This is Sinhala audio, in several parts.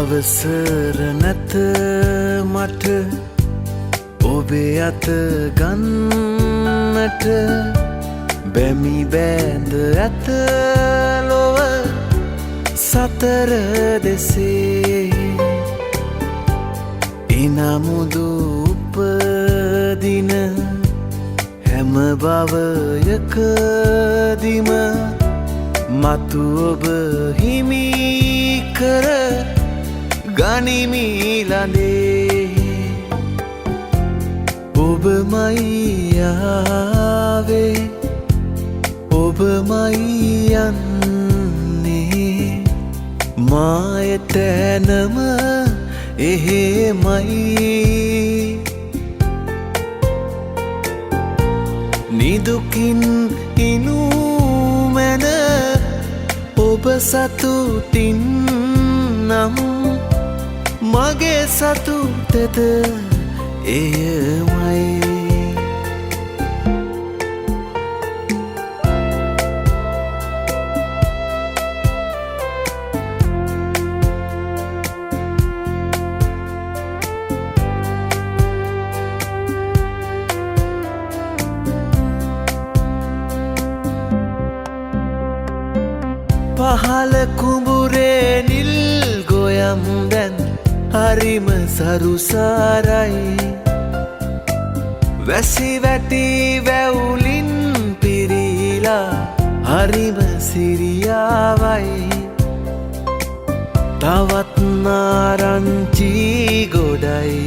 අවසර නැත මට ඔබේ අත ගන්නට බැමි බෑඳ ඇත ලොව සතර දෙසේ ඉනමුදු උපදින හැම භවයකදීම මතු ඔබ හිමි කර ගනිමි ළඟේ ඔබමයි ආවේ ඔබමයි යන්නේ මා එතැනම එහෙමයි නිදුකින් ඉනුමැන ඔබ සතුටින් නම් මගේ සතුටද එයමයි පහළ කුඹුරේ නිල් ගොයම් දැන් හරිම සරුසාරයි වැසි වැටි වැවුලින් පිරීලා හරිම සිරියාවයි තවත් නාරංචි ගොඩයි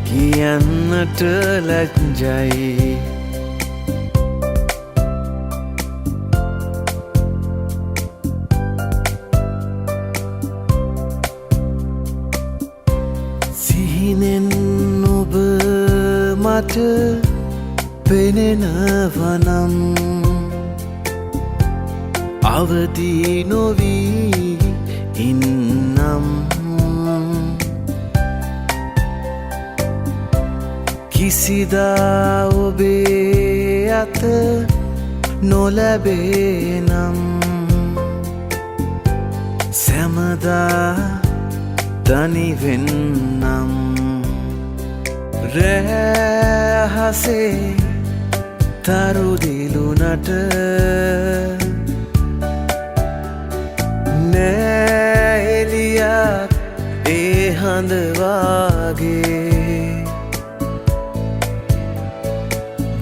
කියන්නට ලැජ්ජයි සිහිනෙන් ඔබ මට පෙනෙනවනම් අවදි නොවී ඉන්නම් කිසිදා ඔබේ අත නොලැබේනම් සැමදා තනිවෙන්නම් රැහසේ තරුදිලුනට නෑඑලියක් ඒ හඳවාගේ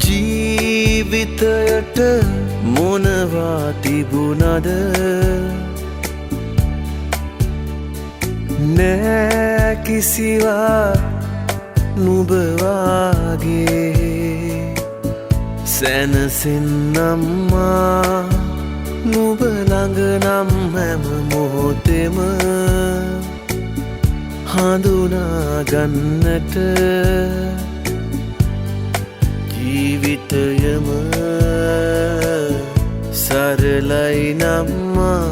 ජීවිතයට මොනවා තිබුණද නෑ කිසිවක් නුබවාගේ සැනසෙන්නම්මා නුබ ළඟ නම් හැම මොහොතෙම හඳුනාගන්නට ජීවිතයම සරලයි නම්මා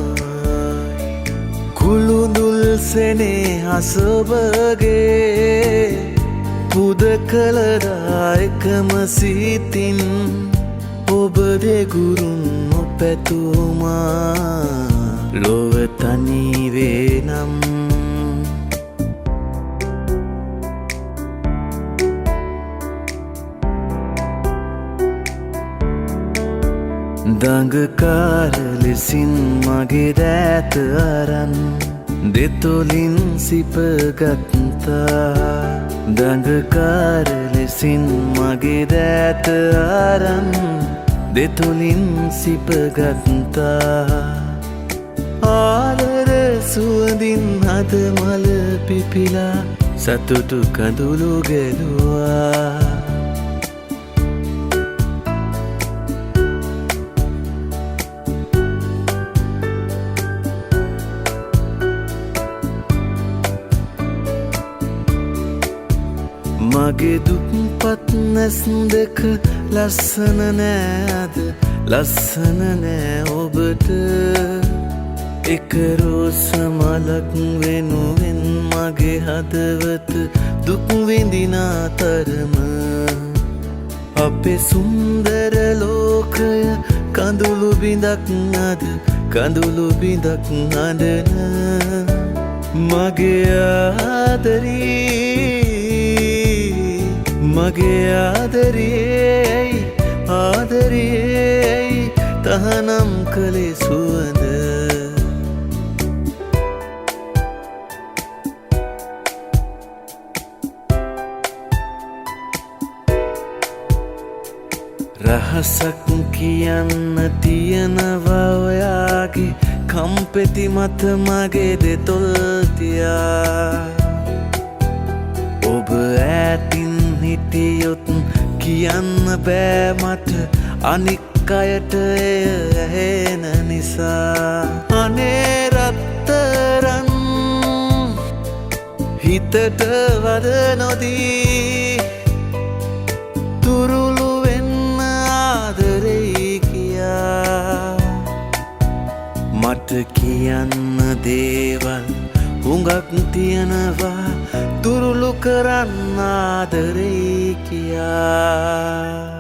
කුළුඳුල් සෙනෙහස ඔබගේ පුදකලදා එකම සිතින් ඔබ දෙගුරුන් නොපැතුමා ලොව තනිවේ නම් දඟකාර ලෙසින් මගේ දෑත අරන් දෙතොලින් සිපගත්තා දඟකාර ලෙසින් මගේ දෑත අරන් දෙතොලින් සිපගත්තා ආදර සුවඳින් හද මල පිපිලා සතුටු කඳුළු ගැලුවා මගේ දුක්පත් නැස් දෙක ලස්සන නෑද ලස්සන නෑ ඔබට එක රෝස මලක් වෙනුවෙන් මගේ හදවත දුක් විඳිනා තරම අපේ සුන්දර ලෝකය කඳුළු බිඳක් අද කඳුළු බිඳක් අඬන මගේ ආදරේ ආදරේ තහනම් කළේ සුවඳ රහසක් කියන්න තියෙනවා ඔයාගේ කම්පෙති මත මගේ දෙතොල් තියා ඔබ ඈතින් හිටියොත් කියන්න බෑ මට අනික් අයට එය ඇහෙන නිසා අනේ රත්තරන් හිතට වද නොදී තුරුළු වෙන්න ආදරෙයි කියා මට කියන්න දේවල් හුඟක් තියෙනවා තුරුළු කරන්න ආදරෙයි කියා